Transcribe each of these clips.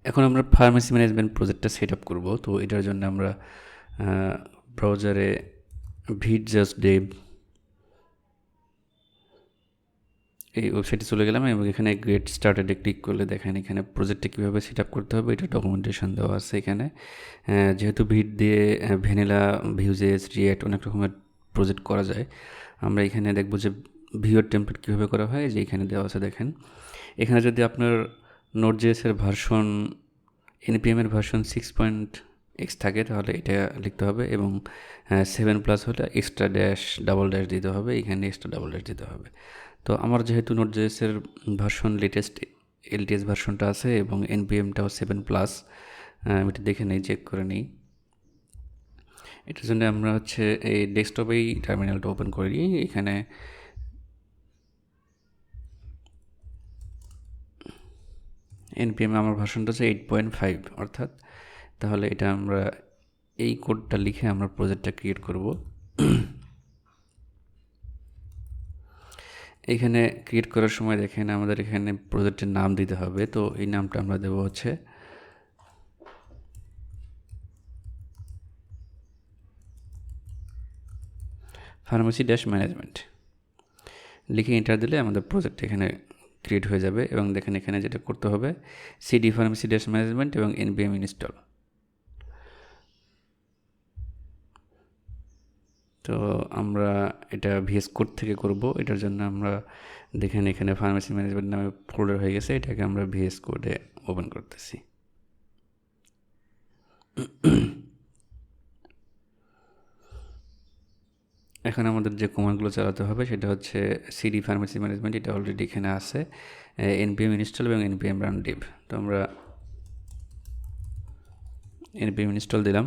এখন আমরা pharmacy management প্রজেক্টটা সেট আপ করবো। তো এটার জন্য আমরা ব্রাউজারে Vue.js dev এই ওয়েবসাইটে চলে গেলাম এবং এখানে গেট স্টার্টেডে ক্লিক করলে দেখেন এখানে প্রজেক্টটা কীভাবে সেট আপ করতে হবে এটা ডকুমেন্টেশন দেওয়া আছে এখানে। যেহেতু ভিট দিয়ে ভ্যানিলা, Vue.js, রিঅ্যাক্ট অনেক রকমের প্রজেক্ট করা যায়, আমরা এখানে দেখব যে ভিউর টেমপ্লেট কীভাবে করা হয়, যে এখানে দেওয়া আছে দেখেন। এখানে যদি আপনার নোড.js-এর ভার্সন npm-এর ভার্সন 6.x থাকে তাহলে এটা লিখতে হবে, এবং 7+ হলে এক্সট্রা ড্যাশ ডাবল ড্যাশ দিতে হবে, এখানে এক্সট্রা ডাবল ড্যাশ দিতে হবে। তো আমার যেহেতু নোড.js-এর ভার্সন লেটেস্ট LTS ভার্সনটা আছে এবং npm-টাও 7+, আমি এটা দেখে নেই, চেক করে নিই। এটার জন্য আমরা হচ্ছে এই ডেস্কটপেই টার্মিনালটা ওপেন করি। এখানে npm আমার ভার্সনটা হচ্ছে 8.5 অর্থাৎ, তাহলে এটা আমরা এই কোডটা লিখে আমরা প্রজেক্টটা ক্রিয়েট করব। এখানে ক্রিয়েট করার সময় দেখেন আমাদের এখানে প্রজেক্টের নাম দিতে হবে। তো এই নামটা আমরা দেব হচ্ছে ফার্মেসি ড্যাশ ম্যানেজমেন্ট। লিখে এন্টার দিলে আমাদের প্রজেক্ট এখানে ক্রিয়েট হয়ে যাবে। এবং দেখেন এখানে যেটা করতে হবে সিডি ফার্মেসি ড্যাশ ম্যানেজমেন্ট এবং npm ইনস্টল। তো আমরা এটা VS কোড থেকে করব। এটার জন্য আমরা দেখেন এখানে ফার্মেসি ম্যানেজমেন্ট নামে ফোল্ডার হয়ে গেছে, এটাকে আমরা VS কোডে ওপেন করতেছি। এখন আমাদের যে কমান্ডগুলো চালাতে হবে সেটা হচ্ছে সিডি ফার্মেসি ম্যানেজমেন্ট, এটা অলরেডি এখানে আছে, npm ইনস্টল এবং npm রান ডিভ। তো আমরা npm ইনস্টল দিলাম।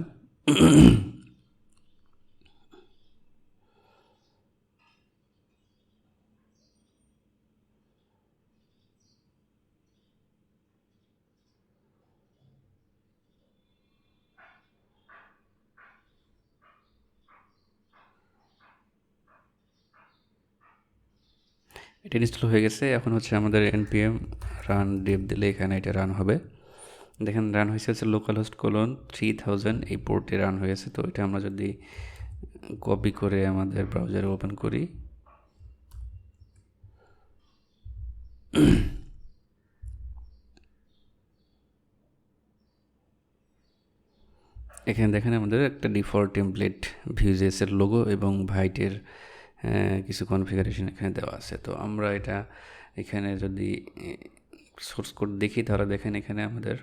এটা ইনস্টল হয়ে গেছে। এখন হচ্ছে আমাদের npm রান ডিভ দিলে এখানে এটা রান হবে। দেখেন রান হয়েছে হচ্ছে localhost:3000 এই পোর্টে রান হয়েছে। তো এটা আমরা যদি কপি করে আমাদের ব্রাউজারে ওপেন করি, এখানে দেখেন আমাদের একটা ডিফল্ট টেমপ্লেট Vue.js-এর লোগো এবং ভাইটের কিছু কনফিগারেশন এখানে দেওয়া আছে। তো আমরা এটা এখানে যদি সোর্স কোড দেখি তাহলে দেখেন এখানে আমাদের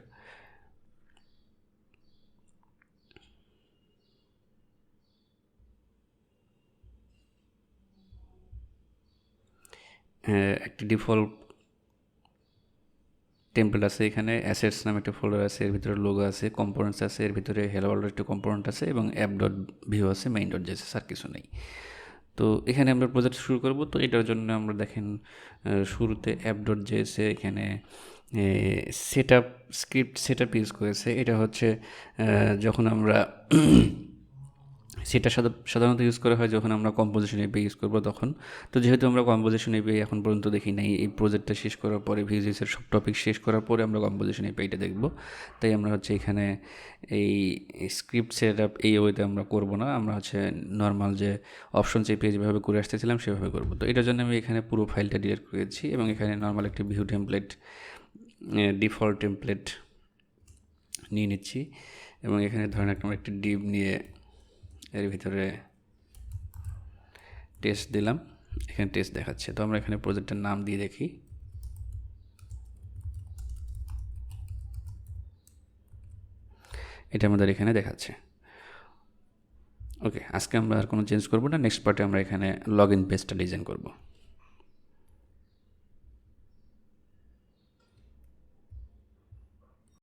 একটি ডিফল্ট টেমপ্লেট আছে, এখানে অ্যাসেটস নামে একটা ফোল্ডার আছে, এর ভিতরে লোগো আছে, কম্পোনেন্টস আছে, এর ভিতরে হেলো ওয়ার্ল্ডের একটা কম্পোনেন্ট আছে এবং app.vue আছে, main.js আর কিছু নেই। তো এখানে আমরা প্রজেক্ট শুরু করব। তো এটার জন্য আমরা দেখেন শুরুতে app.js-এ এখানে সেটআপ স্ক্রিপ্ট সেটআপ ইউজ করেছে। এটা হচ্ছে যখন আমরা সেটা সাধারণত ইউজ করা হয় যখন আমরা কম্পোজিশন এপিআই ইউজ করবো তখন। তো যেহেতু আমরা কম্পোজিশন এপিআই এখন পর্যন্ত দেখি নাই, এই প্রজেক্টটা শেষ করার পরে Vue.js-এর সব টপিক শেষ করার পরে আমরা কম্পোজিশন এপিআইটা দেখব। তাই আমরা হচ্ছে এখানে এই স্ক্রিপ্ট সেটআপ এই ওয়েতে আমরা করব না, আমরা হচ্ছে নর্মাল যে অপশনস এপিআই যেভাবে করে আসতেছিলাম সেভাবে করব। তো এটার জন্য আমি এখানে পুরো ফাইলটা ডিলিট করেছি এবং এখানে নর্মাল একটি ভিউ টেমপ্লেট, ডিফল্ট টেমপ্লেট নিয়ে নিচ্ছি এবং এখানে ধরেন আমরা একটি ডিভ নিয়ে এর ভিতরে টেস্ট দিলাম, এখানে টেস্ট দেখাচ্ছে। তো আমরা এখানে প্রজেক্টের নাম দিয়ে দেখি, এটা আমাদের এখানে দেখাচ্ছে। ওকে, আজকে আমরা আর কোনো চেঞ্জ করবো না, নেক্সট পার্টে আমরা এখানে লগ ইন পেজটা ডিজাইন করব।